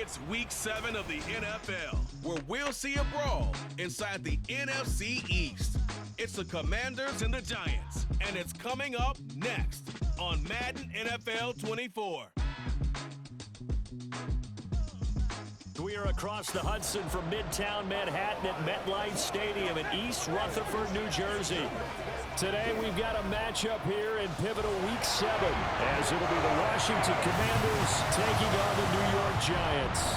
It's Week 7 of the NFL, where we'll see a brawl inside the NFC East. It's the Commanders and the Giants, and it's coming up next on Madden NFL 24. We are across the Hudson from Midtown Manhattan at MetLife Stadium in East Rutherford, New Jersey. Today we've got a matchup here in pivotal Week 7, as it'll be the Washington Commanders taking on the New York Giants.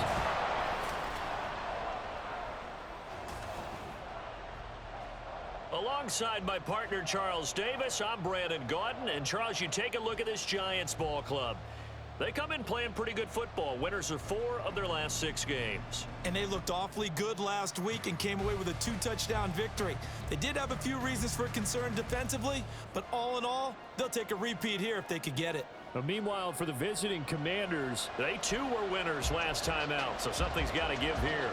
Alongside my partner Charles Davis, I'm Brandon Gaudin. And Charles, you take a look at this Giants ball club. They come in playing pretty good football. Winners of 4 of their last 6 games. And they looked awfully good last week and came away with a 2-touchdown victory. They did have a few reasons for concern defensively, but all in all, they'll take a repeat here if they could get it. But meanwhile, for the visiting Commanders, they too were winners last time out, so something's got to give here.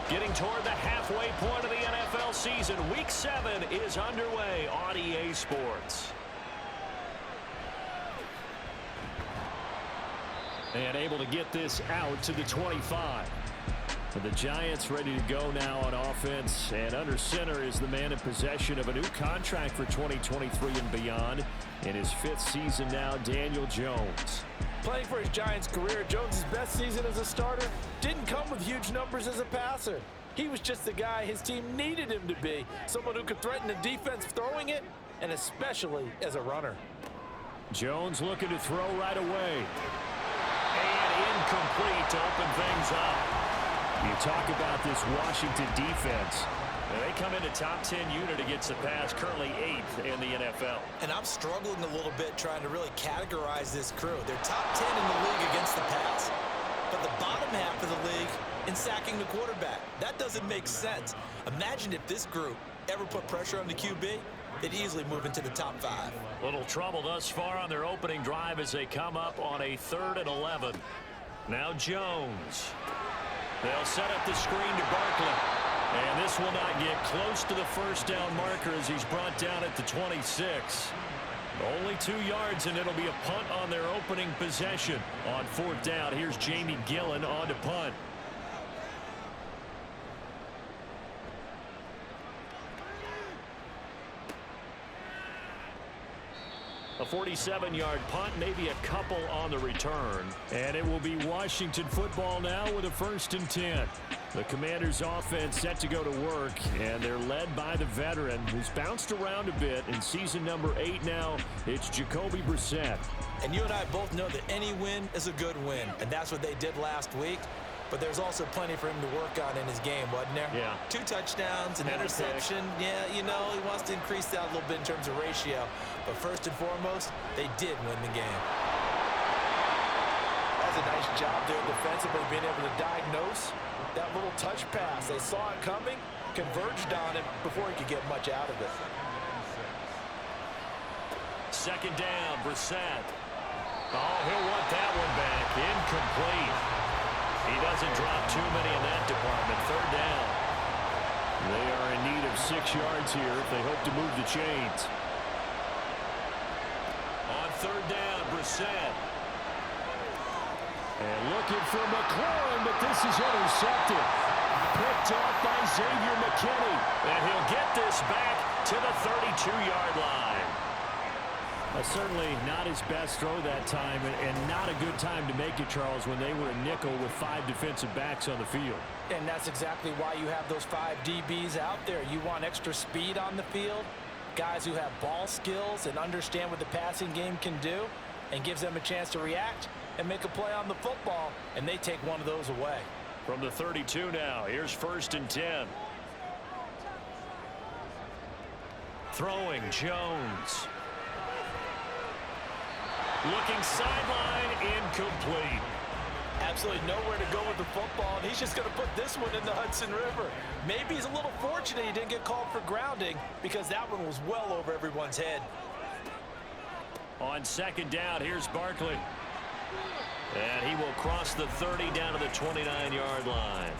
Getting toward the halfway point of the NFL season, Week 7 is underway on EA Sports. And able to get this out to the 25. And the Giants ready to go now on offense. And under center is the man in possession of a new contract for 2023 and beyond. In his 5th season now, Daniel Jones. Playing for his Giants career, Jones' best season as a starter didn't come with huge numbers as a passer. He was just the guy his team needed him to be, someone who could threaten the defense throwing it, and especially as a runner. Jones looking to throw right away. And incomplete to open things up. You talk about this Washington defense. They come into top 10 unit against the pass, currently 8th in the NFL. And I'm struggling a little bit trying to really categorize this crew. They're top 10 in the league against the pass, but the bottom half of the league in sacking the quarterback. That doesn't make sense. Imagine if this group ever put pressure on the QB, they'd easily move into the top 5. Little trouble thus far on their opening drive as they come up on a 3rd and 11. Now Jones. They'll set up the screen to Barkley. And this will not get close to the first down marker as he's brought down at the 26. Only 2 yards, and it'll be a punt on their opening possession. On 4th down, here's Jamie Gillen on to punt. A 47-yard punt, maybe a couple on the return. And it will be Washington football now with a 1st and 10. The Commanders' offense set to go to work, and they're led by the veteran who's bounced around a bit. In season number 8 now, it's Jacoby Brissett. And you and I both know that any win is a good win, and that's what they did last week. But there's also plenty for him to work on in his game, wasn't there? Yeah. 2 touchdowns, an interception. Yeah, you know, he wants to increase that a little bit in terms of ratio. But first and foremost, they did win the game. That's a nice job there defensively, being able to diagnose that little touch pass. They saw it coming, converged on it before he could get much out of it. 2nd down, Brissett. Oh, he'll want that one back. Incomplete. He doesn't drop too many in that department. 3rd down. They are in need of 6 yards here if they hope to move the chains. On 3rd down, Brissett. And looking for McLaurin, but this is intercepted. Picked off by Xavier McKinney. And he'll get this back to the 32-yard line. Certainly not his best throw that time, and not a good time to make it, Charles, when they were a nickel with 5 defensive backs on the field. And that's exactly why you have those 5 DBs out there. You want extra speed on the field, guys who have ball skills and understand what the passing game can do, and gives them a chance to react and make a play on the football, and they take one of those away. From the 32 now, here's 1st and 10. Throwing, Jones. Looking sideline, incomplete. Absolutely nowhere to go with the football, and he's just going to put this one in the Hudson River. Maybe he's a little fortunate he didn't get called for grounding, because that one was well over everyone's head. On 2nd down, here's Barkley. And he will cross the 30 down to the 29-yard line.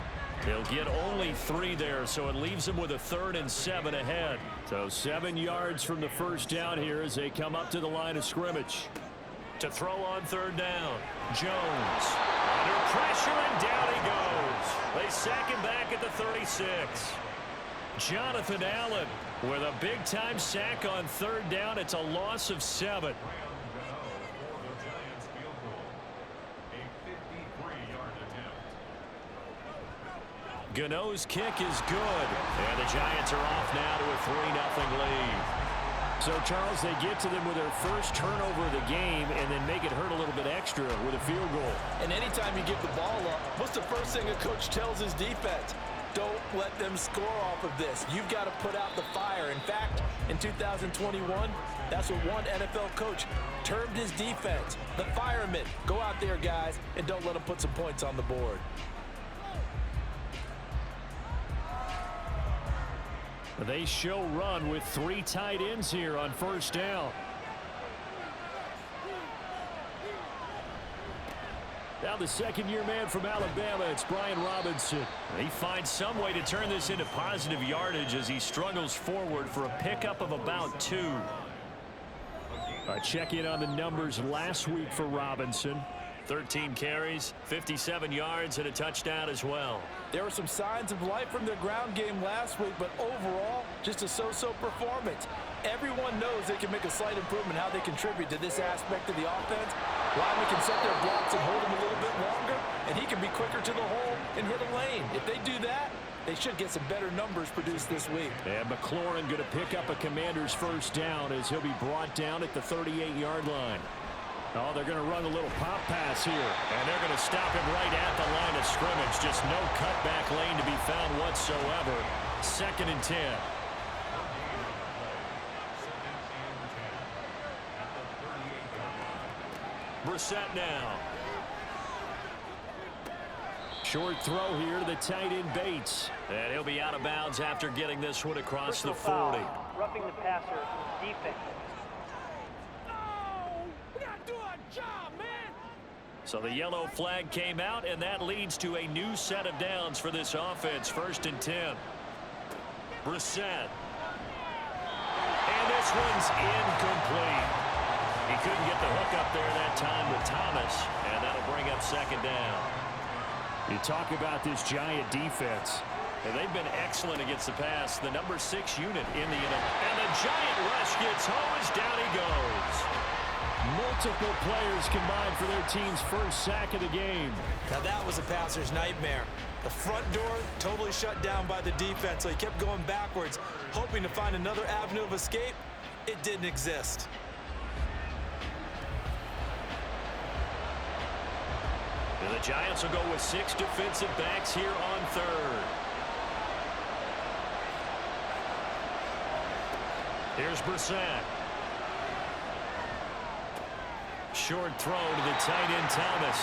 He'll get only 3 there, so it leaves him with a 3rd and 7 ahead. So 7 yards from the first down here as they come up to the line of scrimmage. To throw on 3rd down, Jones. Under pressure, and down he goes. They sack him back at the 36. Jonathan Allen with a big-time sack on 3rd down. It's a loss of 7. Gano's kick is good. And the Giants are off now to a 3-0 lead. So, Charles, they get to them with their first turnover of the game and then make it hurt a little bit extra with a field goal. And anytime you give the ball up, what's the first thing a coach tells his defense? Don't let them score off of this. You've got to put out the fire. In fact, in 2021, that's what one NFL coach termed his defense. The firemen. Go out there, guys, and don't let them put some points on the board. They show run with 3 tight ends here on first down. Now the second-year man from Alabama, it's Brian Robinson. He finds some way to turn this into positive yardage as he struggles forward for a pickup of about 2. A check-in on the numbers last week for Robinson. 13 carries, 57 yards, and a touchdown as well. There were some signs of life from their ground game last week, but overall, just a so-so performance. Everyone knows they can make a slight improvement how they contribute to this aspect of the offense. Linemen can set their blocks and hold him a little bit longer, and he can be quicker to the hole and hit a lane. If they do that, they should get some better numbers produced this week. And McLaurin going to pick up a Commander's first down as he'll be brought down at the 38-yard line. Oh, they're going to run a little pop pass here. And they're going to stop him right at the line of scrimmage. Just no cutback lane to be found whatsoever. 2nd and 10. Brissett now. Short throw here to the tight end Bates. And he'll be out of bounds after getting this one across the 40. Roughing the passer, defense. So the yellow flag came out, and that leads to a new set of downs for this offense. 1st and 10. Brissett. And this one's incomplete. He couldn't get the hook up there that time with Thomas, and that'll bring up 2nd down. You talk about this Giant defense. And they've been excellent against the pass. The number 6 unit in the NFL. And the Giant rush gets home as down he goes. Multiple players combined for their team's first sack of the game. Now that was a passer's nightmare. The front door totally shut down by the defense, so he kept going backwards, hoping to find another avenue of escape. It didn't exist. And the Giants will go with 6 defensive backs here on 3rd. Here's Brissett. Short throw to the tight end Thomas.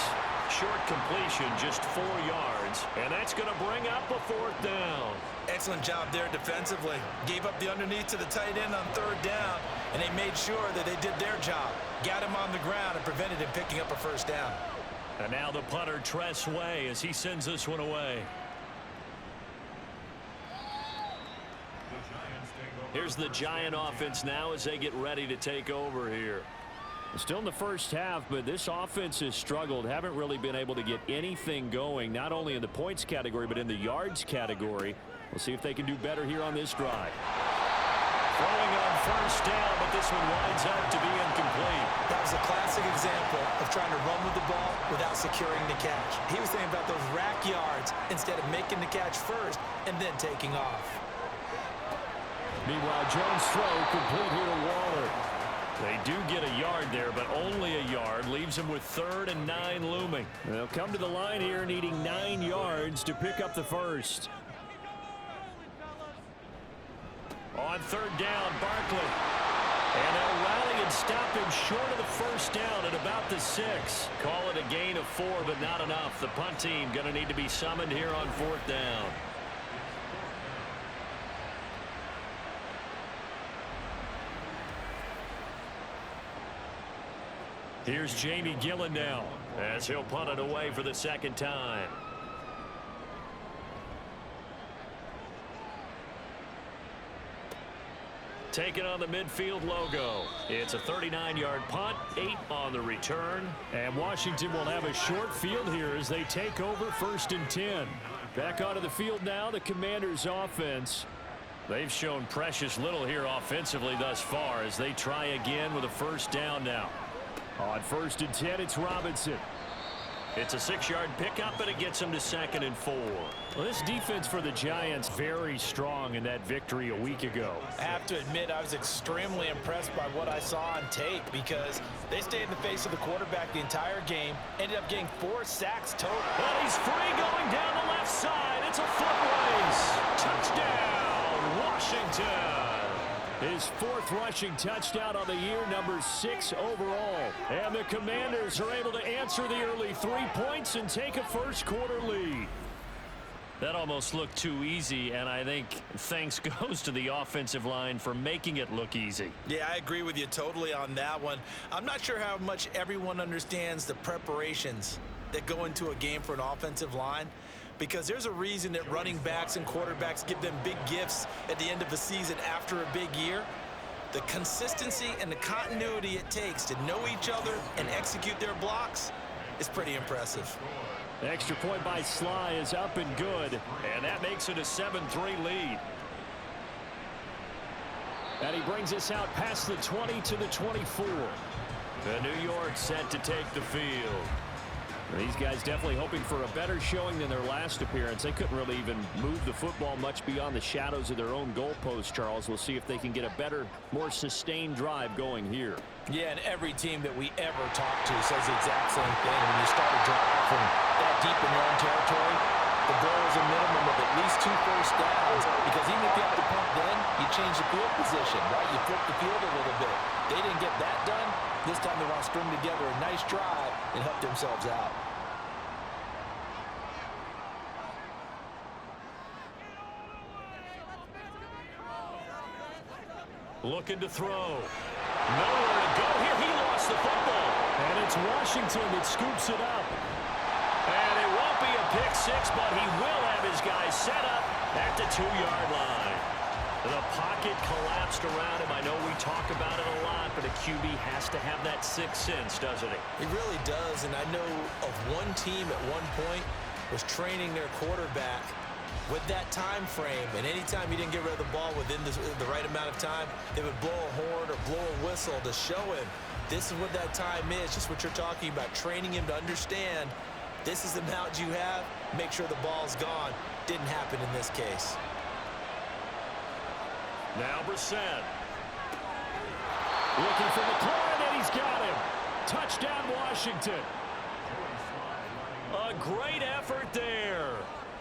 Short completion, just 4 yards. And that's going to bring up a 4th down. Excellent job there defensively. Gave up the underneath to the tight end on 3rd down, and they made sure that they did their job. Got him on the ground and prevented him picking up a 1st down. And now the punter, Tress Way, as he sends this one away. Here's the Giant offense now as they get ready to take over here. Still in the first half, but this offense has struggled. Haven't really been able to get anything going, not only in the points category, but in the yards category. We'll see if they can do better here on this drive. Throwing on 1st down, but this one winds up to be incomplete. That was a classic example of trying to run with the ball without securing the catch. He was thinking about those rack yards instead of making the catch first and then taking off. Meanwhile, Jones' throw complete here to Waller. They do get a yard there, but only a yard. Leaves them with 3rd and 9 looming. They'll come to the line here needing 9 yards to pick up the first. On 3rd down, Barkley. And they'll rally and stop him short of the 1st down at about the 6. Call it a gain of 4, but not enough. The punt team going to need to be summoned here on 4th down. Here's Jamie Gillen now as he'll punt it away for the 2nd time. Taking on the midfield logo. It's a 39-yard punt, 8 on the return. And Washington will have a short field here as they take over 1st and 10. Back onto the field now, the Commanders' offense. They've shown precious little here offensively thus far as they try again with a first down now. On 1st and 10, it's Robinson. It's a 6-yard pickup, and it gets them to 2nd and 4. Well, this defense for the Giants very strong in that victory a week ago. I have to admit, I was extremely impressed by what I saw on tape because they stayed in the face of the quarterback the entire game, ended up getting 4 sacks total. Well, he's free going down the left side. It's a foot race. Touchdown, Washington. His 4th rushing touchdown on the year, number 6 overall. And the Commanders are able to answer the early 3 points and take a first-quarter lead. That almost looked too easy, and I think thanks goes to the offensive line for making it look easy. Yeah, I agree with you totally on that one. I'm not sure how much everyone understands the preparations that go into a game for an offensive line, because there's a reason that running backs and quarterbacks give them big gifts at the end of the season after a big year. The consistency and the continuity it takes to know each other and execute their blocks is pretty impressive. The extra point by Sly is up and good. And that makes it a 7-3 lead. And he brings us out past the 20 to the 24. The New York set to take the field. These guys definitely hoping for a better showing than their last appearance. They couldn't really even move the football much beyond the shadows of their own goalpost, Charles. We'll see if they can get a better, more sustained drive going here. Yeah, and every team that we ever talk to says the exact same thing. When you start a drive from that deep in your own territory, the goal is a minimum of at least 2 first downs, because even if you have to punt then, you change the field position, right? You flip the field a little bit. They didn't get that done. This time they want to string together a nice drive and help themselves out. Looking to throw. Nowhere to go here. He lost the football. And it's Washington that scoops it up. And it won't be a pick six, but he will have his guys set up at the 2-yard line. The pocket collapsed around him. I know we talk about it a lot, but a QB has to have that sixth sense, doesn't he? He really does, and I know of one team at one point was training their quarterback with that time frame, and anytime he didn't get rid of the ball within the right amount of time, they would blow a horn or blow a whistle to show him this is what that time is, just what you're talking about, training him to understand this is the amount you have, make sure the ball's gone. Didn't happen in this case. Now Brissett. Looking for McLaurin, and he's got him. Touchdown, Washington. A great effort there.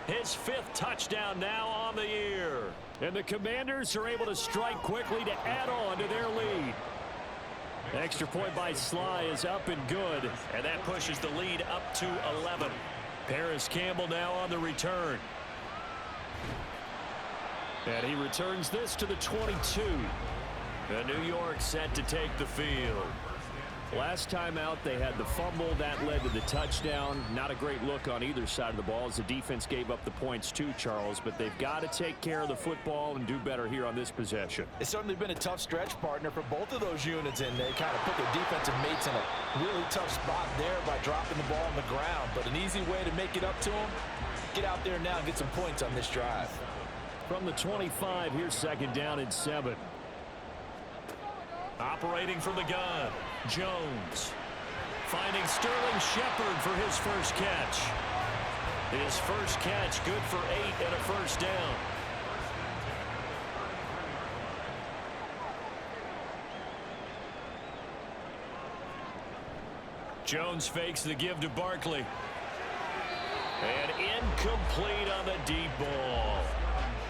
His 5th touchdown now on the year. And the Commanders are able to strike quickly to add on to their lead. Extra point by Sly is up and good. And that pushes the lead up to 11. Paris Campbell now on the return. And he returns this to the 22. The New York set to take the field. Last time out, they had the fumble. That led to the touchdown. Not a great look on either side of the ball as the defense gave up the points too, Charles. But they've got to take care of the football and do better here on this possession. It's certainly been a tough stretch, partner, for both of those units, and they kind of put their defensive mates in a really tough spot there by dropping the ball on the ground. But an easy way to make it up to them, get out there now and get some points on this drive. From the 25, here's 2nd down and 7. Operating from the gun, Jones. Finding Sterling Shepard for his first catch. His first catch good for 8 and a first down. Jones fakes the give to Barkley. And incomplete on the deep ball.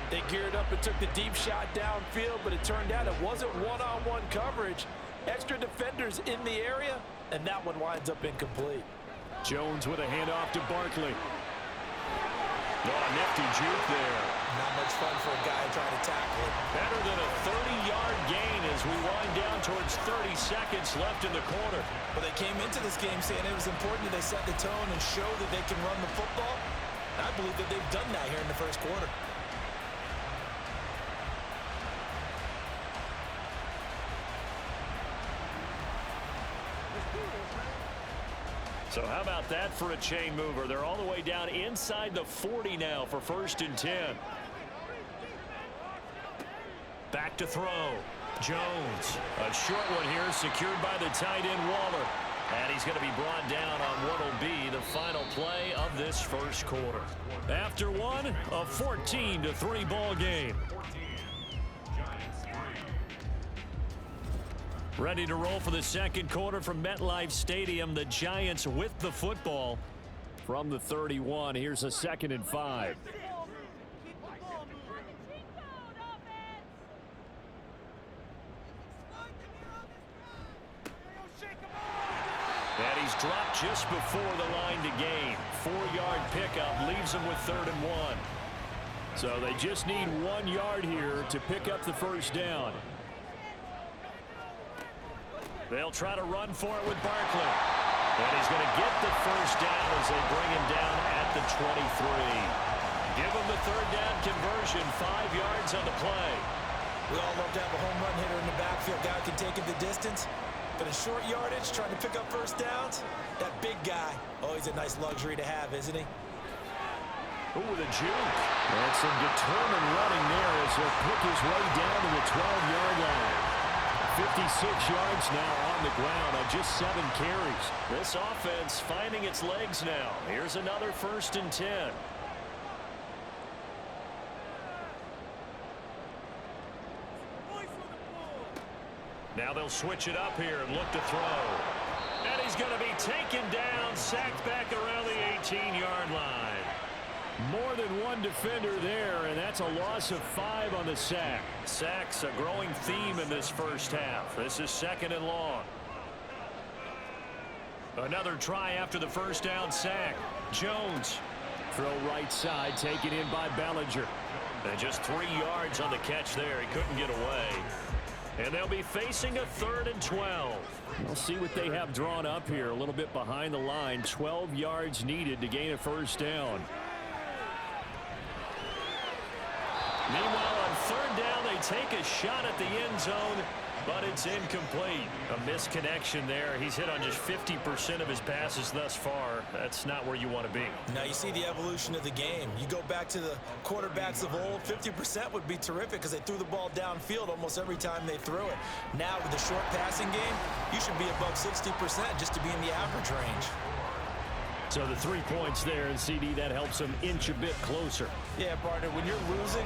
They geared up and took the deep shot downfield, but it turned out it wasn't one-on-one coverage. Extra defenders in the area, and that one winds up incomplete. Jones with a handoff to Barkley. Oh, nifty juke there. Not much fun for a guy trying to tackle it. Better than a 30-yard gain as we wind down towards 30 seconds left in the quarter. But they came into this game saying it was important that they set the tone and show that they can run the football. And I believe that they've done that here in the first quarter. So how about that for a chain mover? They're all the way down inside the 40 now for 1st and 10. Back to throw. Jones. A short one here secured by the tight end Waller. And he's going to be brought down on what will be the final play of this first quarter. After one, a 14-3 ball game. Ready to roll for the second quarter from MetLife Stadium. The Giants with the football from the 31. Here's a 2nd and 5. And he's dropped just before the line to gain. 4-yard pickup leaves him with 3rd and 1. So they just need 1 yard here to pick up the first down. They'll try to run for it with Barkley. And he's going to get the first down as they bring him down at the 23. Give him the 3rd down conversion, 5 yards on the play. We all love to have a home run hitter in the backfield. Guy can take it the distance. But in short yardage, trying to pick up first downs, that big guy, always a nice luxury to have, isn't he? Ooh, with a juke. And some determined running there as he'll pick his way down to the 12-yard line. 56 yards now on the ground on just 7 carries. This offense finding its legs now. Here's another 1st and 10. Now they'll switch it up here and look to throw. And he's going to be taken down, sacked back around the 18-yard line. More than one defender there, and that's a loss of 5 on the sack. Sacks a growing theme in this first half. This is 2nd and long. Another try after the first down sack. Jones. Throw right side, taken in by Bellinger. And just 3 yards on the catch there. He couldn't get away. And they'll be facing a 3rd and 12. We'll see what they have drawn up here. A little bit behind the line. 12 yards needed to gain a first down. Meanwhile, on 3rd down, they take a shot at the end zone, but it's incomplete. A misconnection there. He's hit on just 50% of his passes thus far. That's not where you want to be. Now you see the evolution of the game. You go back to the quarterbacks of old, 50% would be terrific because they threw the ball downfield almost every time they threw it. Now with the short passing game, you should be above 60% just to be in the average range. So the 3 points there, and CD, that helps them inch a bit closer. Yeah, partner, when you're losing,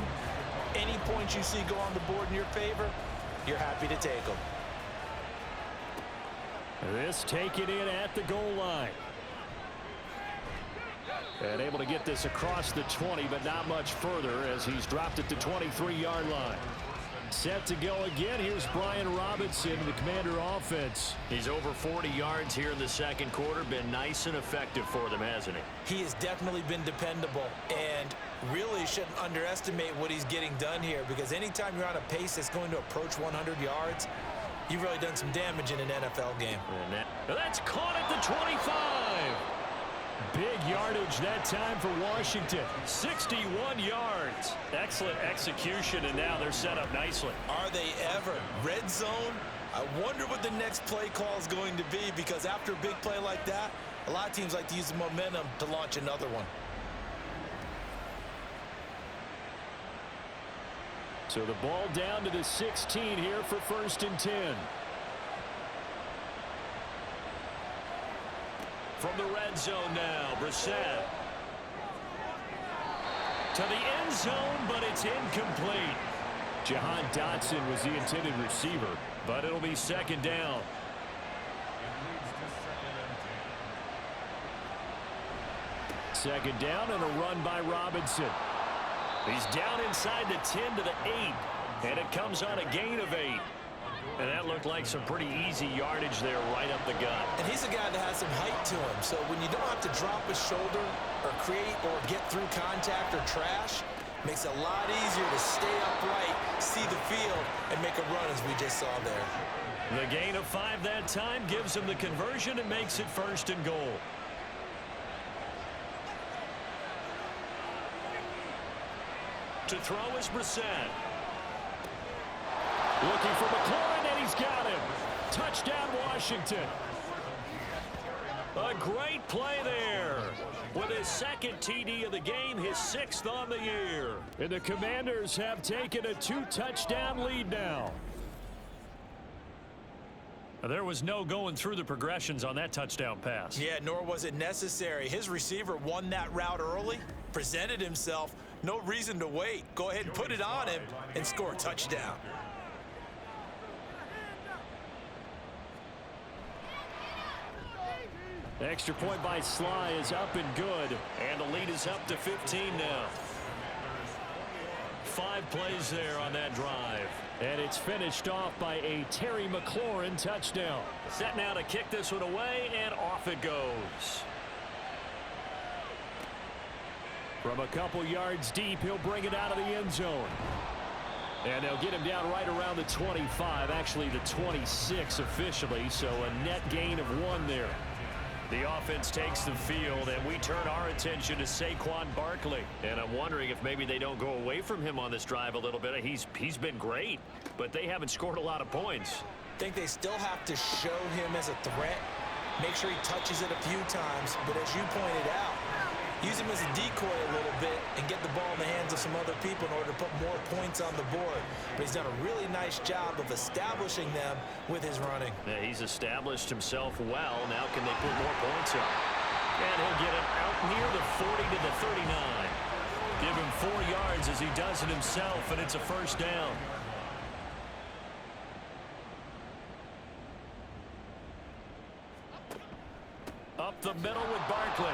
any points you see go on the board in your favor, you're happy to take them. This taken in at the goal line. And able to get this across the 20, but not much further as he's dropped it to 23-yard line. Set to go again. Here's Brian Robinson, the Commander offense. He's over 40 yards here in the second quarter. Been nice and effective for them, hasn't he? He has definitely been dependable and really shouldn't underestimate what he's getting done here because anytime you're on a pace that's going to approach 100 yards, you've really done some damage in an NFL game. And that's caught at the 25. Big yardage that time for Washington. 61 yards. Excellent execution, and now they're set up nicely. Are they ever? Red zone? I wonder what the next play call is going to be because after a big play like that, a lot of teams like to use the momentum to launch another one. So the ball down to the 16 here for 1st and 10. From the red zone now, Brissett. To the end zone, but it's incomplete. Jahan Dotson was the intended receiver, but it'll be 2nd down. Second down and a run by Robinson. He's down inside the 10 to the 8, and it comes on a gain of 8. And that looked like some pretty easy yardage there right up the gut. And he's a guy that has some height to him. So when you don't have to drop his shoulder or create or get through contact or trash, makes it a lot easier to stay upright, see the field, and make a run as we just saw there. The gain of 5 that time gives him the conversion and makes it 1st and goal. To throw is Brissett. Looking for McLaurin, and he's got him. Touchdown, Washington. A great play there. With his second TD of the game, his 6th on the year. And the Commanders have taken a 2-touchdown lead now. There was no going through the progressions on that touchdown pass. Yeah, nor was it necessary. His receiver won that route early, presented himself. No reason to wait. Go ahead and put it on him and score a touchdown. Extra point by Sly is up and good. And the lead is up to 15 now. 5 plays there on that drive. And it's finished off by a Terry McLaurin touchdown. Set now to kick this one away, and off it goes. From a couple yards deep, he'll bring it out of the end zone. And they'll get him down right around the 25, actually the 26 officially, so a net gain of 1 there. The offense takes the field, and we turn our attention to Saquon Barkley. And I'm wondering if maybe they don't go away from him on this drive a little bit. He's been great, but they haven't scored a lot of points. I think they still have to show him as a threat. Make sure he touches it a few times, but as you pointed out, use him as a decoy a little bit and get the ball in the hands of some other people in order to put more points on the board. But he's done a really nice job of establishing them with his running. Yeah, he's established himself well. Now can they put more points up? And he'll get it out near the 40 to the 39. Give him 4 yards as he does it himself, and it's a first down. Up the middle with Barkley.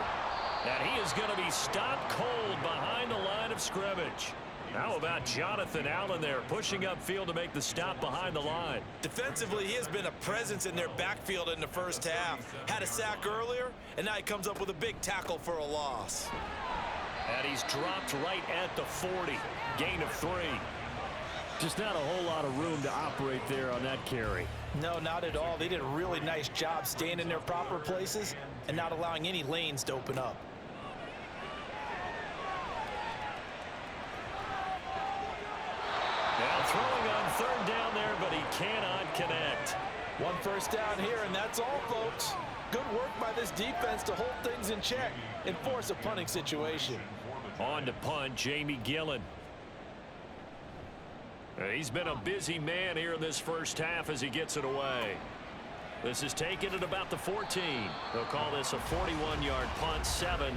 And he is going to be stopped cold behind the line of scrimmage. How about Jonathan Allen there, pushing upfield to make the stop behind the line? Defensively, he has been a presence in their backfield in the first half. Had a sack earlier, and now he comes up with a big tackle for a loss. And he's dropped right at the 40. Gain of 3. Just not a whole lot of room to operate there on that carry. No, not at all. They did a really nice job staying in their proper places and not allowing any lanes to open up. Now throwing on 3rd down there, but he cannot connect. 1 first down here, and that's all, folks. Good work by this defense to hold things in check and force a punting situation. On to punt, Jamie Gillen. He's been a busy man here in this first half as he gets it away. This is taken at about the 14. They'll call this a 41-yard punt, 7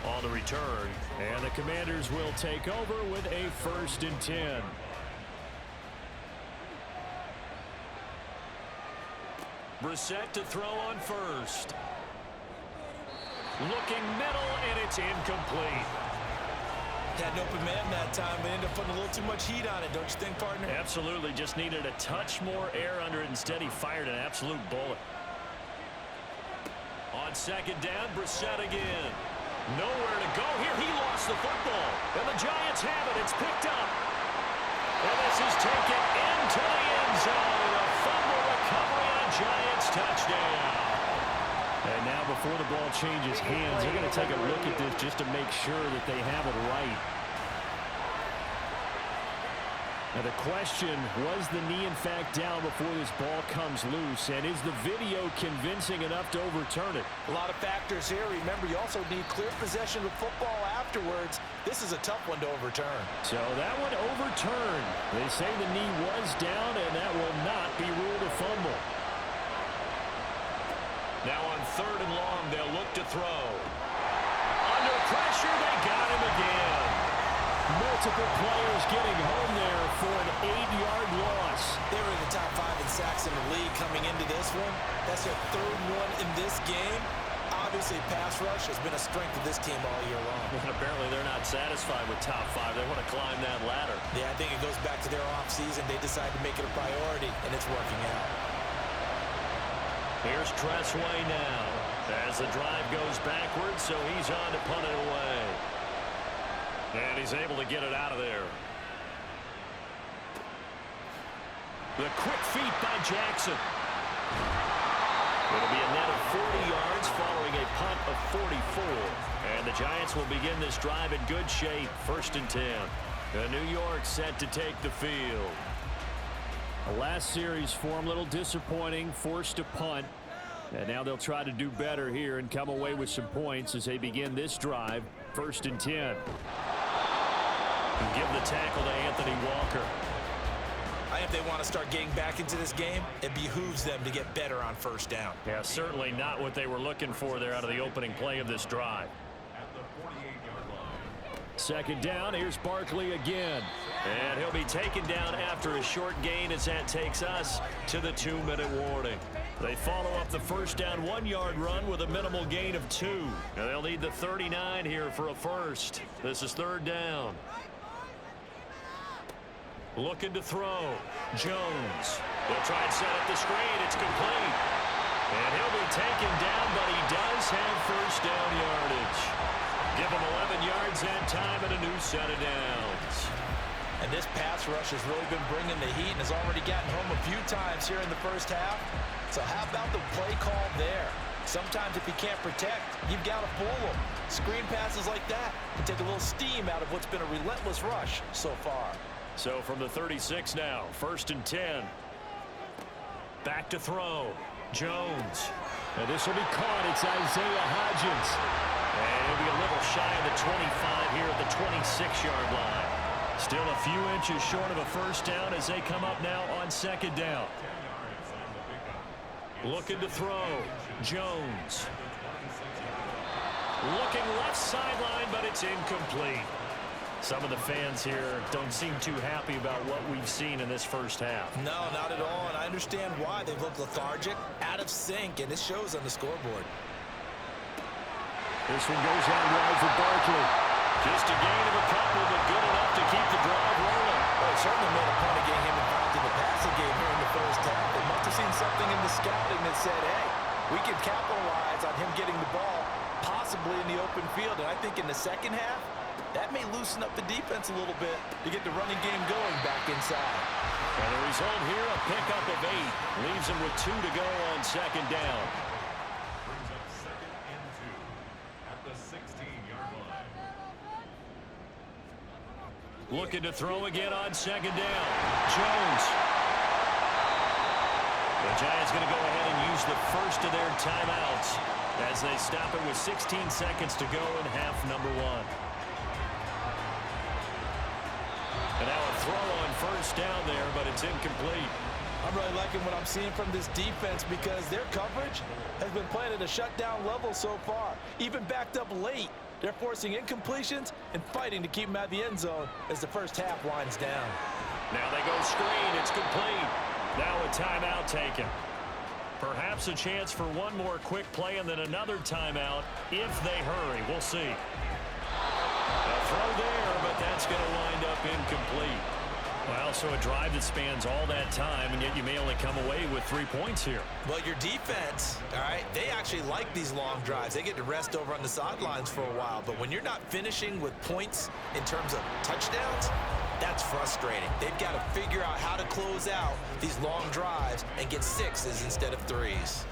on the return. And the Commanders will take over with a 1st and 10. Brissett to throw on first. Looking middle, and it's incomplete. Had an open man that time, but ended up putting a little too much heat on it, don't you think, partner? Absolutely. Just needed a touch more air under it. Instead, he fired an absolute bullet. On 2nd down, Brissett again. Nowhere to go here. He lost the football. And the Giants have it. It's picked up. And this is taken into the end zone. A fumble recovery on Giants touchdown. And now before the ball changes hands, they're going to take a look at this just to make sure that they have it right. Now the question, was the knee in fact down before this ball comes loose? And is the video convincing enough to overturn it? A lot of factors here. Remember, you also need clear possession of football afterwards. This is a tough one to overturn. So that one overturned. They say the knee was down, and that will not be ruled a fumble. Now on 3rd and long, they'll look to throw. Under pressure, they got him again. Multiple players getting home there for an 8-yard loss. They were in the top 5 in sacks in the league coming into this one. That's their 3rd one in this game. Obviously, pass rush has been a strength of this team all year long. And apparently they're not satisfied with top 5. They want to climb that ladder. Yeah, I think it goes back to their offseason. They decided to make it a priority, and it's working out. Here's Tressway now as the drive goes backwards, so he's on to punt it away. And he's able to get it out of there. The quick feet by Jackson. It'll be a net of 40 yards following a punt of 44. And the Giants will begin this drive in good shape. 1st and 10. New York set to take the field. The last series for him, a little disappointing, forced to punt. And now they'll try to do better here and come away with some points as they begin this drive. 1st and 10. And give the tackle to Anthony Walker. I think if they want to start getting back into this game, it behooves them to get better on 1st down. Yeah, certainly not what they were looking for there out of the opening play of this drive. 2nd down, here's Barkley again. And he'll be taken down after a short gain as that takes us to the 2-minute warning. They follow up the 1st down 1-yard run with a minimal gain of 2. And they'll need the 39 here for a first. This is 3rd down. Looking to throw. Jones. They'll try and set up the screen. It's complete. And he'll be taken down, but he does have 1st down yardage. Give him 11 yards that time and a new set of downs. And this pass rush has really been bringing the heat and has already gotten home a few times here in the 1st half. So how about the play call there? Sometimes if you can't protect, you've got to fool them. Screen passes like that can take a little steam out of what's been a relentless rush so far. So from the 36 now, 1st and 10. Back to throw. Jones. And this will be caught. It's Isaiah Hodgins. And he'll be a little shy of the 25 here at the 26-yard line. Still a few inches short of a 1st down as they come up now on 2nd down. Looking to throw. Jones. Looking left sideline, but it's incomplete. Some of the fans here don't seem too happy about what we've seen in this 1st half. No, not at all, and I understand why. They look lethargic, out of sync, and it shows on the scoreboard. This one goes out wide for Barkley. Just a gain of a couple, but good enough to keep the drive rolling. Well, they certainly made a point of getting him involved in the passing game here in the 1st half. They must have seen something in the scouting that said, hey, we can capitalize on him getting the ball, possibly in the open field. And I think in the 2nd half, that may loosen up the defense a little bit to get the running game going back inside. And the result here, a pickup of 8. Leaves him with 2 to go on 2nd down. Brings up 2nd and 2 at the 16-yard line. Looking to throw again on 2nd down. Jones. The Giants going to go ahead and use the first of their timeouts as they stop it with 16 seconds to go in half number 1. And now a throw on 1st down there, but it's incomplete. I'm really liking what I'm seeing from this defense because their coverage has been playing at a shutdown level so far. Even backed up late, they're forcing incompletions and fighting to keep them out of the end zone as the 1st half winds down. Now they go screen. It's complete. Now a timeout taken. Perhaps a chance for one more quick play and then another timeout if they hurry. We'll see. A throw there, but that's going to wind up incomplete. Well, so a drive that spans all that time, and yet you may only come away with 3 points here. Well, your defense, all right, they actually like these long drives. They get to rest over on the sidelines for a while. But when you're not finishing with points in terms of touchdowns, that's frustrating. They've got to figure out how to close out these long drives and get 6s instead of 3s.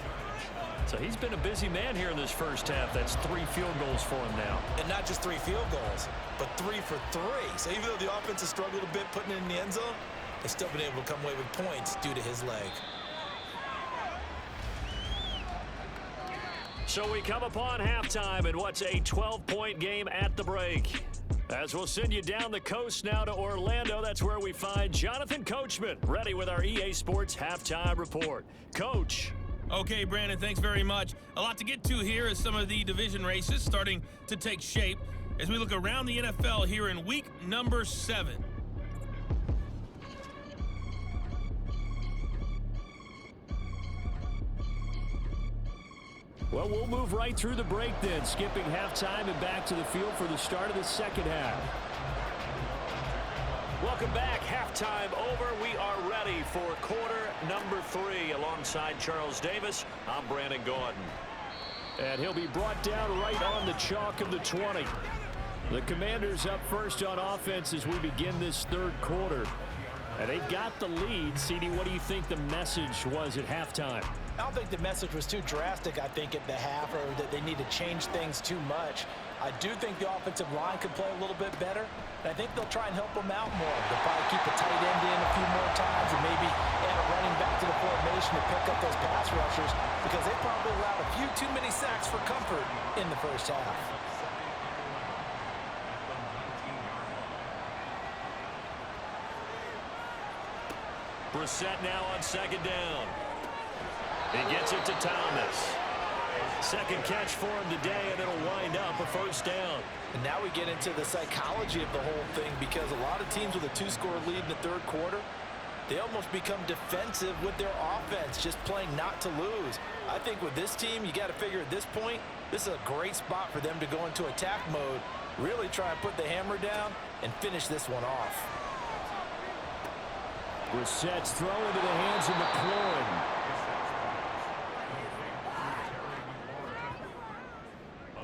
So he's been a busy man here in this 1st half. That's 3 field goals for him now. And not just 3 field goals, but 3 for 3. So even though the offense has struggled a bit putting it in the end zone, they've still been able to come away with points due to his leg. So we come upon halftime in what's a 12-point game at the break. As we'll send you down the coast now to Orlando, that's where we find Jonathan Coachman, ready with our EA Sports Halftime Report. Coach. Okay, Brandon, thanks very much. A lot to get to here as some of the division races starting to take shape as we look around the NFL here in week number 7. Well, we'll move right through the break then, skipping halftime and back to the field for the start of the 2nd half. Welcome back. Halftime over. We are ready for quarter number 3 alongside Charles Davis. I'm Brandon Gordon. And he'll be brought down right on the chalk of the 20. The Commanders up first on offense as we begin this 3rd quarter. And they've got the lead. CD, what do you think the message was at halftime? I don't think the message was too drastic, I think, at the half, or that they need to change things too much. I do think the offensive line could play a little bit better, and I think they'll try and help them out more. They'll probably keep a tight end in a few more times and maybe add a running back to the formation. position to pick up those pass rushers because they probably allowed a few too many sacks for comfort in the first half. Brissett now on second down. He gets it to Thomas. Second catch for him today, and it'll wind up a first down. And now we get into the psychology of the whole thing because a lot of teams with a 2-score lead in the third quarter, they almost become defensive with their offense, just playing not to lose. I think with this team, you got to figure at this point, this is a great spot for them to go into attack mode, really try and put the hammer down and finish this one off. Brissett's throw into the hands of McLaurin.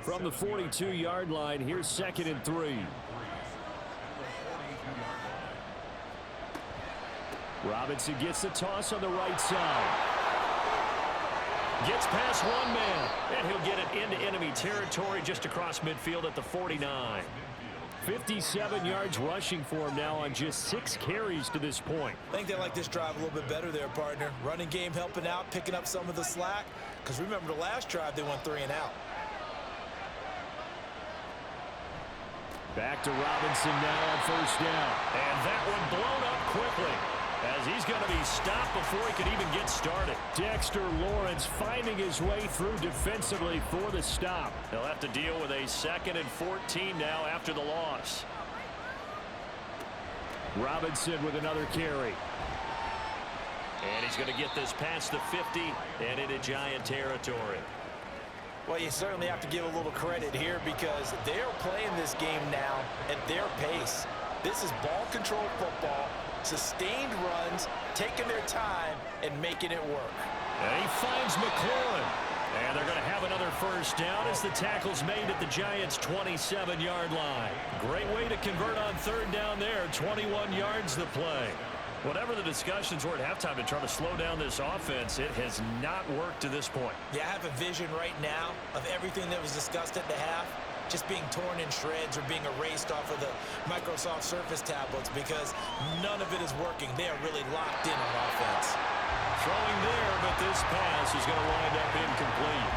From the 42-yard line, here's 2nd and 3. Robinson gets the toss on the right side. Gets past one man, and he'll get it into enemy territory just across midfield at the 49. 57 yards rushing for him now on just 6 carries to this point. I think they like this drive a little bit better there, partner. Running game helping out, picking up some of the slack. Because remember the last drive, they went 3 and out. Back to Robinson now on first down. And that one blown up quickly as he's going to be stopped before he could even get started. Dexter Lawrence finding his way through defensively for the stop. They'll have to deal with a 2nd and 14 now after the loss. Robinson with another carry. And he's going to get this past the 50 and into Giant territory. Well, you certainly have to give a little credit here because they're playing this game now at their pace. This is ball control football, sustained runs, taking their time, and making it work. And he finds McLaurin. And they're going to have another first down as the tackle's made at the Giants' 27-yard line. Great way to convert on third down there. 21 yards the play. Whatever the discussions were at halftime to try to slow down this offense, it has not worked to this point. Yeah, I have a vision right now of everything that was discussed at the half just being torn in shreds or being erased off of the Microsoft Surface tablets because none of it is working. They are really locked in on offense. Throwing there, but this pass is going to wind up incomplete.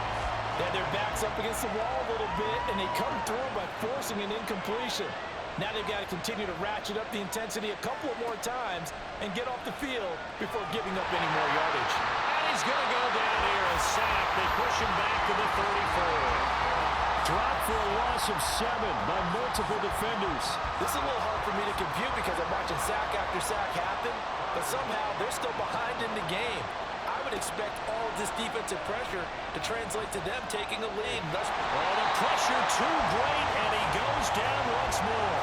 Yeah, their back's up against the wall a little bit, and they come through by forcing an incompletion. Now they've got to continue to ratchet up the intensity a couple of more times and get off the field before giving up any more yardage. And he's going to go down here, a sack. They push him back to the 34. Dropped for a loss of 7 by multiple defenders. This is a little hard for me to compute because I'm watching sack after sack happen, but somehow they're still behind in the game. I would expect all of this defensive pressure to translate to them taking a lead. Oh, the pressure too great, and he goes down once more.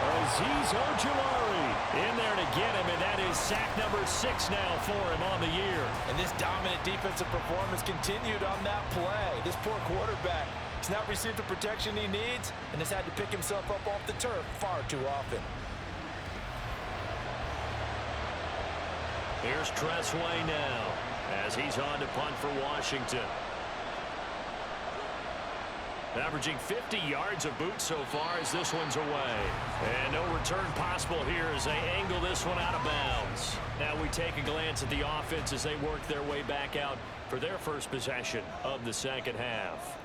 Azeez Ojulari in there to get him, and that is sack number 6 now for him on the year. And this dominant defensive performance continued on that play. This poor quarterback has not received the protection he needs and has had to pick himself up off the turf far too often. Here's Tressway now as he's on to punt for Washington. Averaging 50 yards of boot so far as this one's away. And no return possible here as they angle this one out of bounds. Now we take a glance at the offense as they work their way back out for their first possession of the second half.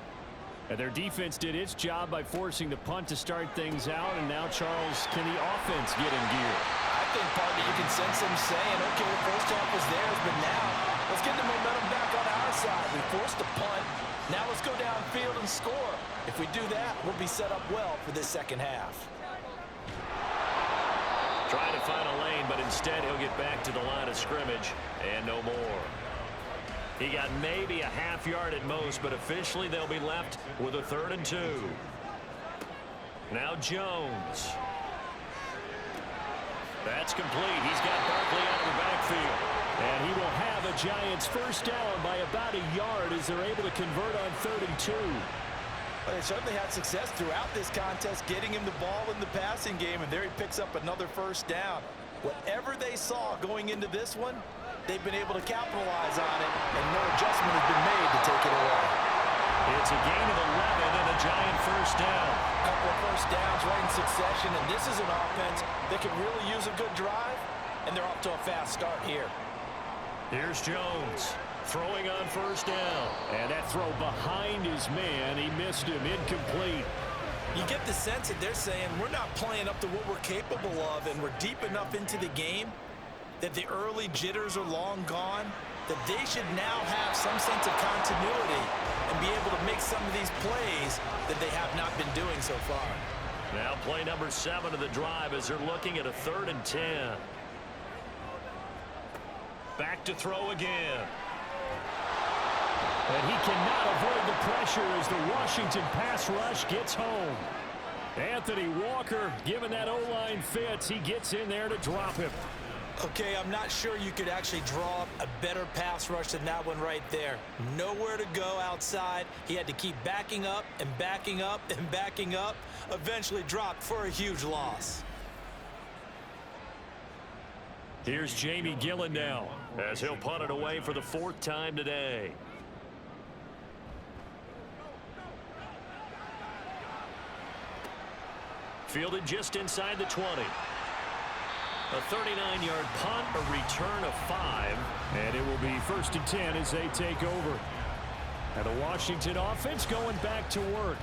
And their defense did its job by forcing the punt to start things out. And now, Charles, can the offense get in gear? I think, partner, you can sense them saying, okay, the first half was theirs, but now let's get the momentum back on our side. We forced a punt. Now let's go downfield and score. If we do that, we'll be set up well for this second half. Trying to find a lane, but instead he'll get back to the line of scrimmage and no more. He got maybe a half yard at most, but officially they'll be left with a 3rd and 2. Now Jones. That's complete. He's got Barkley out of the backfield. And he will have a Giants first down by about a yard as they're able to convert on 3rd and 2. Well, they certainly had success throughout this contest, getting him the ball in the passing game, and there he picks up another first down. Whatever they saw going into this one, they've been able to capitalize on it, and no adjustment has been made to take it away. It's a gain of 11 and a Giant first down. A couple of first downs right in succession, and this is an offense that can really use a good drive, and they're off to a fast start here. Here's Jones throwing on first down. And that throw behind his man. He missed him. Incomplete. You get the sense that they're saying we're not playing up to what we're capable of, and we're deep enough into the game that the early jitters are long gone, that they should now have some sense of continuity and be able to make some of these plays that they have not been doing so far. Now play number 7 of the drive as they're looking at a 3rd and 10. Back to throw again. And he cannot avoid the pressure as the Washington pass rush gets home. Anthony Walker, given that O-line fits, he gets in there to drop him. Okay, I'm not sure you could actually draw up a better pass rush than that one right there. Nowhere to go outside. He had to keep backing up and backing up and backing up. Eventually dropped for a huge loss. Here's Jamie Gillen now as he'll punt it away for the 4th time today. Fielded just inside the 20. A 39-yard punt, a return of 5. And it will be 1st and 10 as they take over. And the Washington offense going back to work.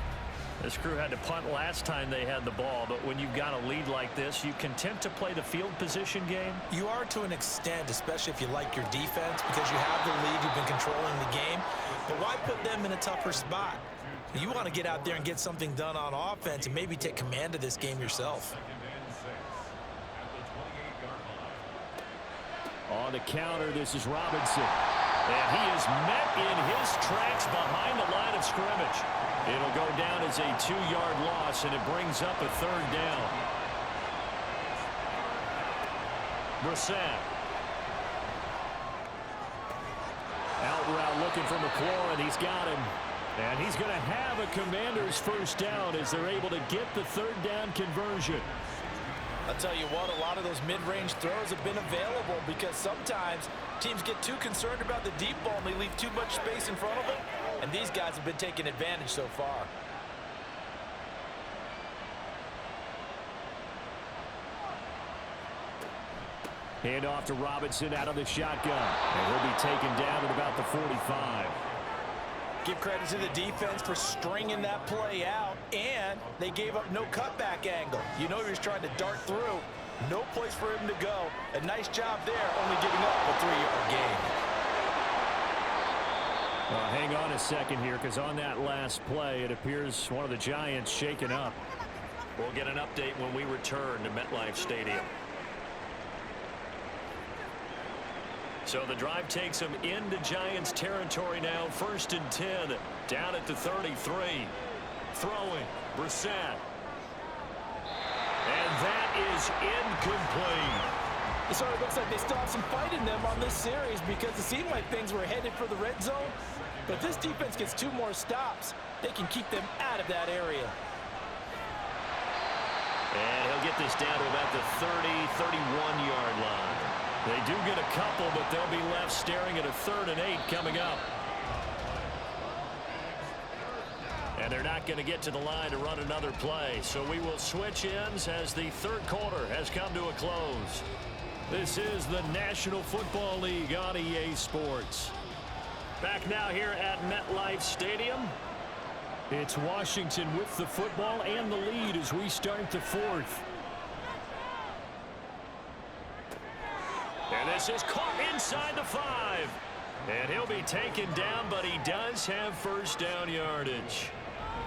This crew had to punt last time they had the ball, but when you've got a lead like this, you content to play the field position game? You are to an extent, especially if you like your defense, because you have the lead, you've been controlling the game. But why put them in a tougher spot? You want to get out there and get something done on offense and maybe take command of this game yourself. On the counter, this is Robinson. And he is met in his tracks behind the line of scrimmage. It'll go down as a 2-yard loss, and it brings up a 3rd down. Brissett. Out route looking for McLaurin, and he's got him. And he's going to have a Commanders 1st down as they're able to get the 3rd down conversion. I'll tell you what, a lot of those mid-range throws have been available because sometimes teams get too concerned about the deep ball and they leave too much space in front of them. And these guys have been taking advantage so far. Hand off to Robinson out of the shotgun. And he'll be taken down at about the 45. Give credit to the defense for stringing that play out, and they gave up no cutback angle. You know he was trying to dart through. No place for him to go. A nice job there, only giving up a 3-yard gain. Hang on a second here, because on that last play, it appears one of the Giants shaken up. We'll get an update when we return to MetLife Stadium. So the drive takes them into Giants territory now. 1st and 10, down at the 33. Throwing, Brissett. And that is incomplete. So it looks like they still have some fight in them on this series because it seemed like things were headed for the red zone. But this defense gets 2 more stops. They can keep them out of that area. And he'll get this down to about the 30, 31-yard line. They do get a couple, but they'll be left staring at a 3rd and 8 coming up. And they're not going to get to the line to run another play. So we will switch ends as the 3rd quarter has come to a close. This is the National Football League on EA Sports. Back now here at MetLife Stadium. It's Washington with the football and the lead as we start the 4th. And this is caught inside the 5. And he'll be taken down, but he does have 1st down yardage.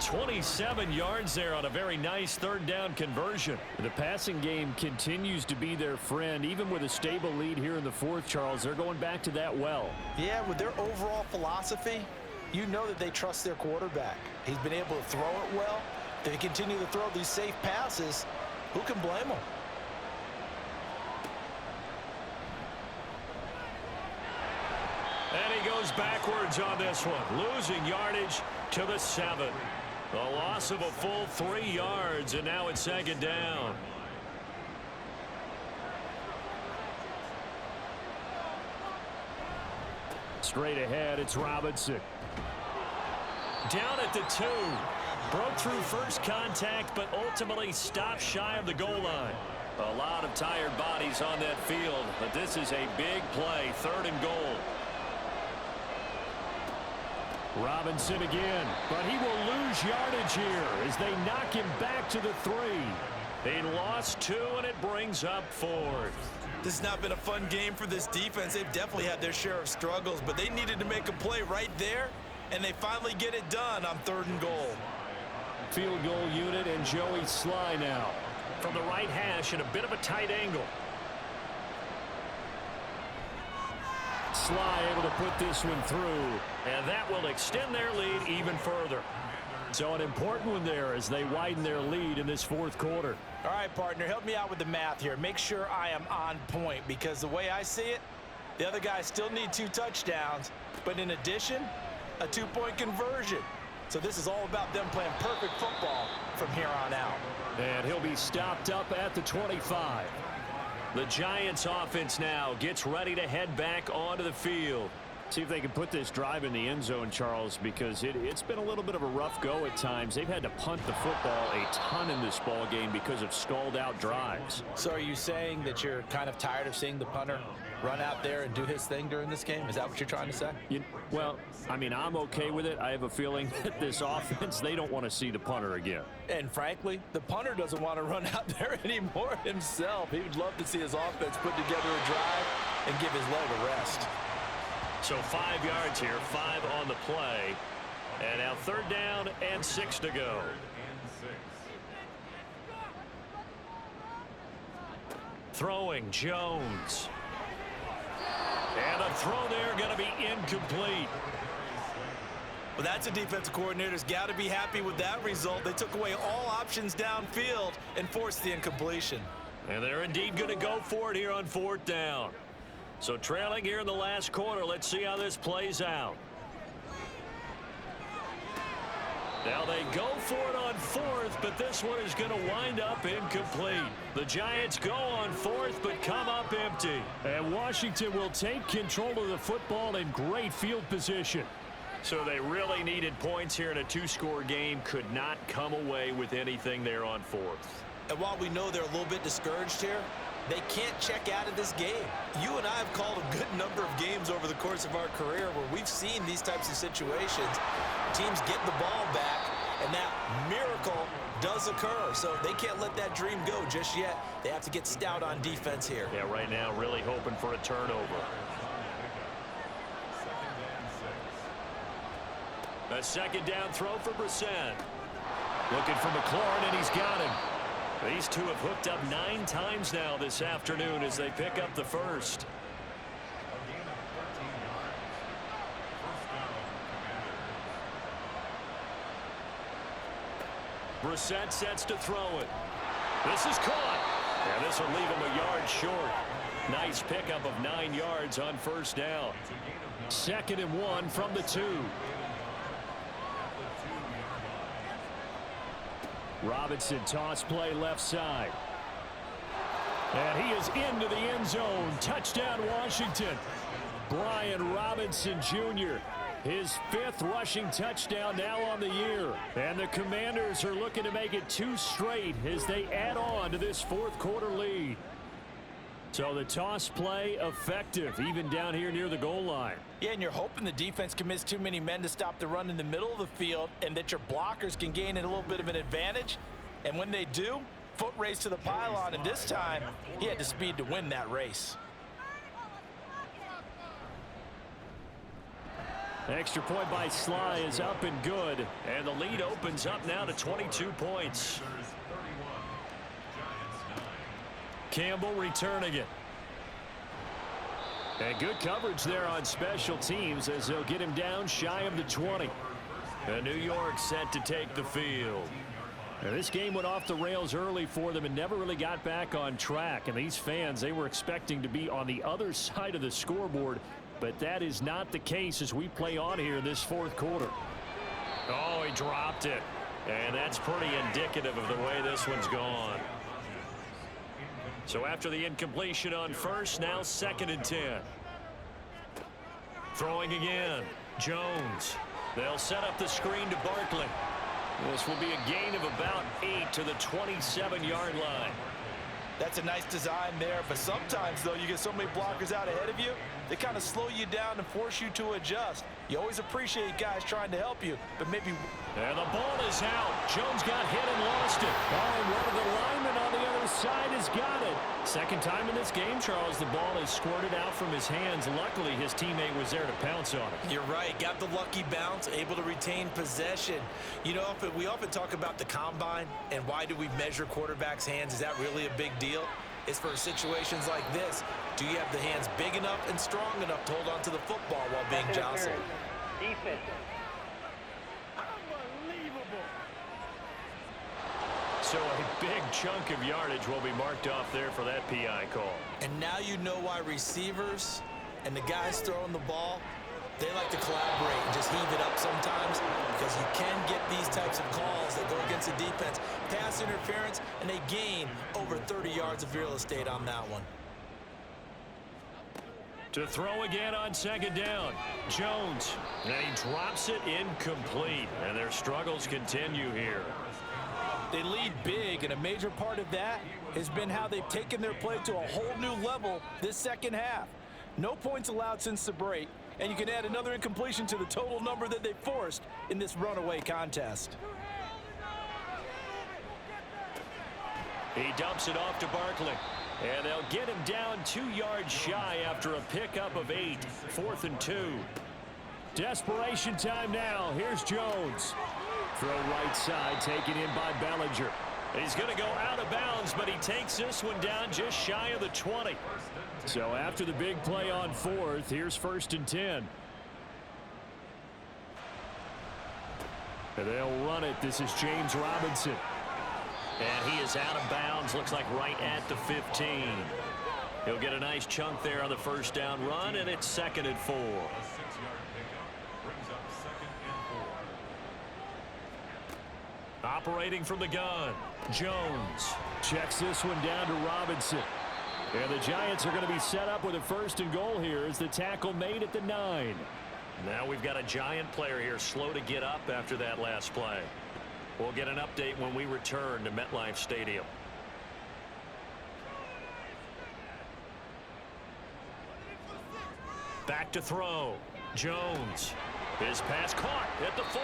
27 yards there on a very nice 3rd down conversion. The passing game continues to be their friend. Even with a stable lead here in the 4th, Charles, they're going back to that well. Yeah, with their overall philosophy, you know that they trust their quarterback. He's been able to throw it well. If they continue to throw these safe passes, who can blame them? And he goes backwards on this one, losing yardage to the 7. A loss of a full 3 yards, and now it's 2nd down. Straight ahead, it's Robinson. Down at the 2. Broke through first contact, but ultimately stopped shy of the goal line. A lot of tired bodies on that field, but this is a big play, 3rd and goal. Robinson again, but he will lose yardage here as they knock him back to the 3. He lost 2, and it brings up 4th. This has not been a fun game for this defense. They've definitely had their share of struggles, but they needed to make a play right there, and they finally get it done on 3rd and goal. Field goal unit and Joey Sly now. From the right hash in a bit of a tight angle. Sly able to put this one through. And that will extend their lead even further. So an important one there as they widen their lead in this 4th quarter. All right, partner, help me out with the math here. Make sure I am on point, because the way I see it, the other guys still need 2 touchdowns, but in addition, a 2-point conversion. So this is all about them playing perfect football from here on out. And he'll be stopped up at the 25. The Giants offense now gets ready to head back onto the field. See if they can put this drive in the end zone, Charles, because it's been a little bit of a rough go at times. They've had to punt the football a ton in this ball game because of stalled out drives. So are you saying that you're kind of tired of seeing the punter run out there and do his thing during this game? Is that what you're trying to say? Well, I mean, I'm okay with it. I have a feeling that this offense, they don't want to see the punter again. And frankly, the punter doesn't want to run out there anymore himself. He would love to see his offense put together a drive and give his leg a rest. So 5 yards here, 5 on the play. And now 3rd down and 6 to go. Throwing Jones. And a throw there going to be incomplete. Well, that's a defensive coordinator's got to be happy with that result. They took away all options downfield and forced the incompletion. And they're indeed going to go for it here on 4th down. So trailing here in the last quarter. Let's see how this plays out. Now they go for it on 4th, but this one is going to wind up incomplete. The Giants go on 4th, but come up empty. And Washington will take control of the football in great field position. So they really needed points here in a 2-score game. Could not come away with anything there on 4th. And while we know they're a little bit discouraged here, they can't check out of this game. You and I have called a good number of games over the course of our career where we've seen these types of situations. Teams get the ball back, and that miracle does occur. So they can't let that dream go just yet. They have to get stout on defense here. Yeah, right now really hoping for a turnover. A 2nd down throw for Brissett. Looking for McLaurin, and he's got him. These two have hooked up 9 times now this afternoon as they pick up the 1st. Brissett sets to throw it. This is caught. And this will leave him a yard short. Nice pickup of 9 yards on 1st down. 2nd and 1 from the 2. Robinson toss play left side. And he is into the end zone. Touchdown Washington. Brian Robinson Jr. His 5th rushing touchdown now on the year. And the Commanders are looking to make it 2 straight as they add on to this 4th quarter lead. So the toss play effective, even down here near the goal line. Yeah, and you're hoping the defense commits too many men to stop the run in the middle of the field and that your blockers can gain a little bit of an advantage. And when they do, foot race to the pylon, and this time he had the speed to win that race. Extra point by Sly is up and good. And the lead opens up now to 22 points. Campbell returning it. And good coverage there on special teams as they'll get him down shy of the 20. And New York set to take the field. Now, this game went off the rails early for them and never really got back on track. And these fans, they were expecting to be on the other side of the scoreboard. But that is not the case as we play on here in this 4th quarter. Oh, he dropped it. And that's pretty indicative of the way this one's gone. So after the incompletion on 1st, now 2nd and 10. Throwing again. Jones. They'll set up the screen to Barkley. This will be a gain of about 8 to the 27-yard line. That's a nice design there, but sometimes, though, you get so many blockers out ahead of you, they kind of slow you down and force you to adjust. You always appreciate guys trying to help you, but maybe... And the ball is out. Jones got hit and lost it. Oh, and one of the linemen on the other side has got it. Second time in this game, Charles, the ball is squirted out from his hands. Luckily, his teammate was there to pounce on it. You're right. Got the lucky bounce, able to retain possession. You know, we often talk about the combine and why do we measure quarterbacks' hands. Is that really a big deal? It's for situations like this. Do you have the hands big enough and strong enough to hold on to the football while being jostled? Defense. So a big chunk of yardage will be marked off there for that PI call. And now you know why receivers and the guys throwing the ball, they like to collaborate and just heave it up sometimes, because you can get these types of calls that go against the defense, pass interference, and they gain over 30 yards of real estate on that one. To throw again on second down, Jones, and he drops it incomplete, and their struggles continue here. They lead big, and a major part of that has been how they've taken their play to a whole new level this second half. No points allowed since the break, and you can add another incompletion to the total number that they forced in this runaway contest. He dumps it off to Barkley, and they'll get him down 2 yards shy after a pickup of 8. 4th and 2. Desperation time now. Here's Jones. Throw right side, taken in by Bellinger. He's going to go out of bounds, but he takes this one down just shy of the 20. So after the big play on 4th, here's 1st and 10. And they'll run it. This is James Robinson. And he is out of bounds, looks like right at the 15. He'll get a nice chunk there on the first down run, and it's 2nd and 4. Operating from the gun, Jones checks this one down to Robinson. And the Giants are going to be set up with a 1st and goal here as the tackle made at the 9. Now we've got a Giant player here slow to get up after that last play. We'll get an update when we return to MetLife Stadium. Back to throw. Jones. His pass caught at the 4.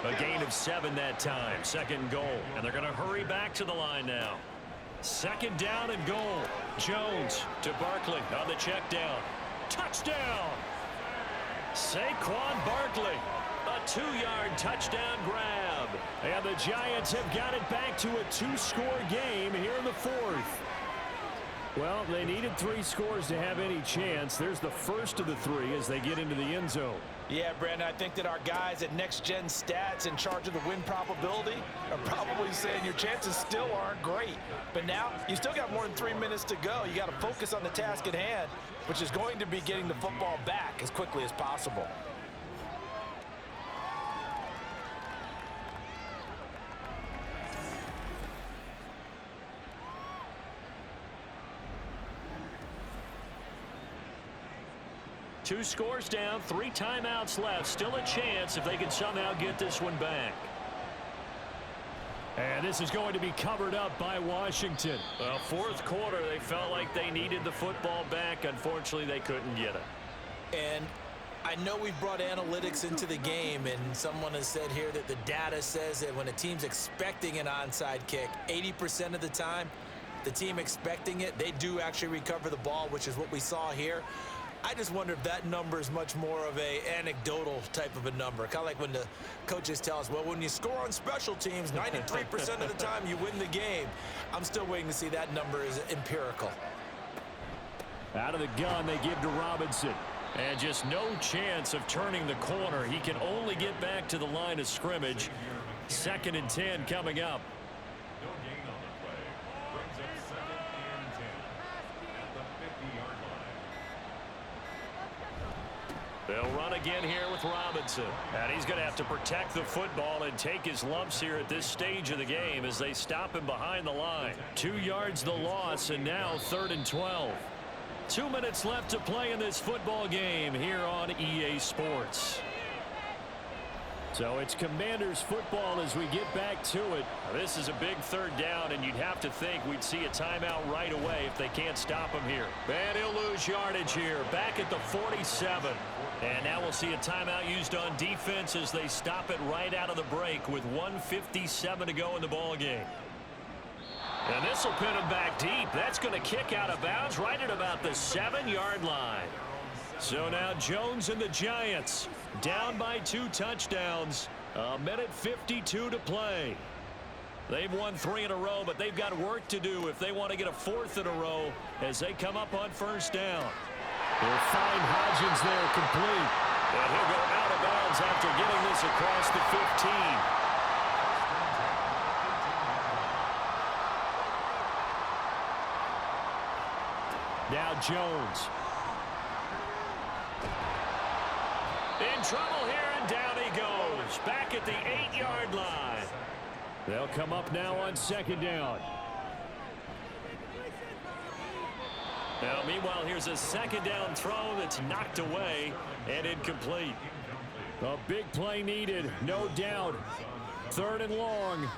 A gain of 7 that time. 2nd and goal. And they're going to hurry back to the line now. 2nd down and goal. Jones to Barkley on the check down. Touchdown! Saquon Barkley. A 2-yard touchdown grab. And the Giants have got it back to a 2-score game here in the 4th. Well, they needed 3 scores to have any chance. There's the first of the 3 as they get into the end zone. Yeah, Brandon, I think that our guys at Next Gen Stats in charge of the win probability are probably saying your chances still aren't great. But now you still got more than 3 minutes to go. You got to focus on the task at hand, which is going to be getting the football back as quickly as possible. Two scores down, 3 timeouts left. Still a chance if they can somehow get this one back. And this is going to be covered up by Washington. Well, 4th quarter, they felt like they needed the football back. Unfortunately, they couldn't get it. And I know we've brought analytics into the game, and someone has said here that the data says that when a team's expecting an onside kick, 80% of the time, the team expecting it, they do actually recover the ball, which is what we saw here. I just wonder if that number is much more of a anecdotal type of a number. Kind of like when the coaches tell us, well, when you score on special teams, 93% of the time you win the game. I'm still waiting to see that number is empirical. Out of the gun, they give to Robinson. And just no chance of turning the corner. He can only get back to the line of scrimmage. 2nd and 10 coming up. No gain on the play. Brings up 2nd and 10 at the 50-yard line. They'll run again here with Robinson. And he's going to have to protect the football and take his lumps here at this stage of the game as they stop him behind the line. 2 yards the loss, and now 3rd and 12. 2 minutes left to play in this football game here on EA Sports. So it's Commanders football as we get back to it. This is a big third down, and you'd have to think we'd see a timeout right away if they can't stop him here. And he'll lose yardage here, back at the 47. And now we'll see a timeout used on defense as they stop it right out of the break with 1:57 to go in the ball game. And this will pin him back deep. That's going to kick out of bounds right at about the 7-yard line. So now Jones and the Giants down by 2 touchdowns. 1:52 to play. They've won 3 in a row, but they've got work to do if they want to get a 4th in a row as they come up on first down. They'll find Hodgins there complete. And he'll go out of bounds after getting this across the 15. Now Jones. In trouble here, and down he goes. Back at the 8-yard line. They'll come up now on second down. Now, meanwhile, here's a second down throw that's knocked away and incomplete. A big play needed, no doubt. 3rd and long.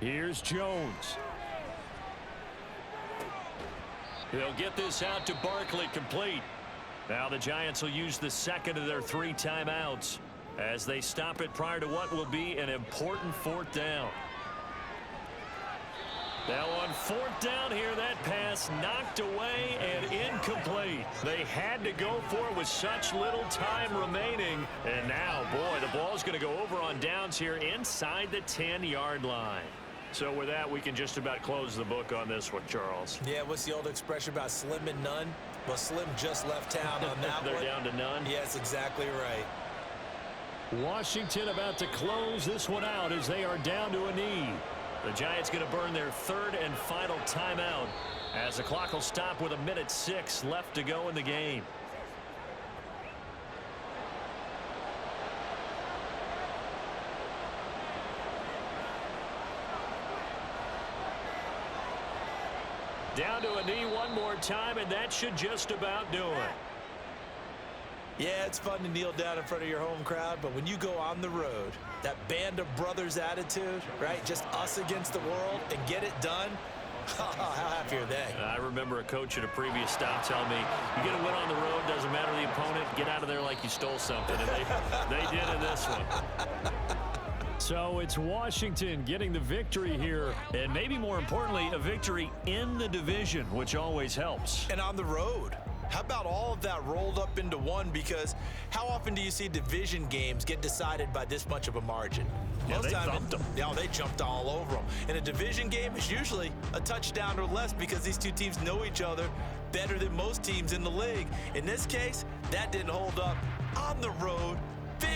Here's Jones. He'll get this out to Barkley, complete. Now the Giants will use the second of their 3 timeouts as they stop it prior to what will be an important 4th down. Now on 4th down here, that pass knocked away and incomplete. They had to go for it with such little time remaining. And now, boy, the ball's going to go over on downs here inside the 10-yard line. So with that, we can just about close the book on this one, Charles. Yeah, what's the old expression about slim and none? Well, Slim just left town on that They're one. down to none? Yes, exactly right. Washington about to close this one out as they are down to a knee. The Giants going to burn their 3rd and final timeout as the clock will stop with 1:06 left to go in the game. Down to a knee one more time, and that should just about do it. Yeah, it's fun to kneel down in front of your home crowd, but when you go on the road, that band of brothers attitude, right? Just us against the world and get it done. How happy are they? I remember a coach at a previous stop telling me, you get a win on the road, doesn't matter the opponent, get out of there like you stole something. And they did in this one. So it's Washington getting the victory here. And maybe more importantly, a victory in the division, which always helps. And on the road. How about all of that rolled up into one? Because how often do you see division games get decided by this much of a margin? Yeah, they thumped them. Yeah, they jumped all over them. In a division game, it's usually a touchdown or less because these two teams know each other better than most teams in the league. In this case, that didn't hold up. On the road,